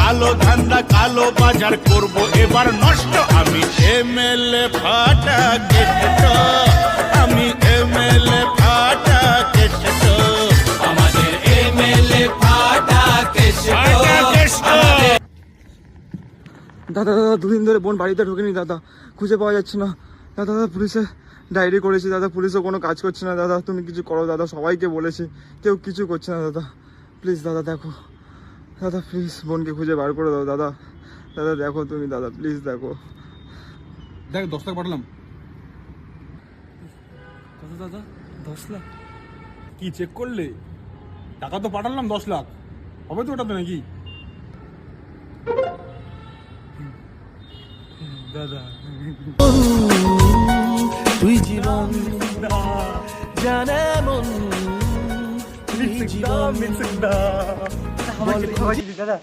কালো ধান্দা কালো বাজার করব এবার নষ্ট। আমি এমএলএ ফাটা কেষ্ট, আমি এমএলএ ফাটা কেষ্ট, আমাদের এমএলএ ফাটা কেষ্ট। দাদা দাদা দুদিন ধরে বোন বাড়িতে ঢোকেনি দাদা, খুঁজে পাওয়া যাচ্ছে না দাদা। দাদা পুলিশে ডায়েরি করেছি দাদা, পুলিশও কোনো কাজ করছে না দাদা। তুমি কিছু করো দাদা, সবাইকে বলেছি, কেউ কিছু করছে না দাদা। প্লিজ দাদা দেখো দাদা, প্লিজ বোনকে খুঁজে বার করে দাও দাদা। দাদা দেখো তুমি দাদা, প্লিজ দেখো। দেখ 10 লাখ পাঠালাম। দাদা 10 লাখ কি চেক করলে? টাকা তো পাঠালাম 10 লাখ, হবে তো ওটাতে নাকি? দাদা তুই জীবন জানে মন, তুই জীবন দাদা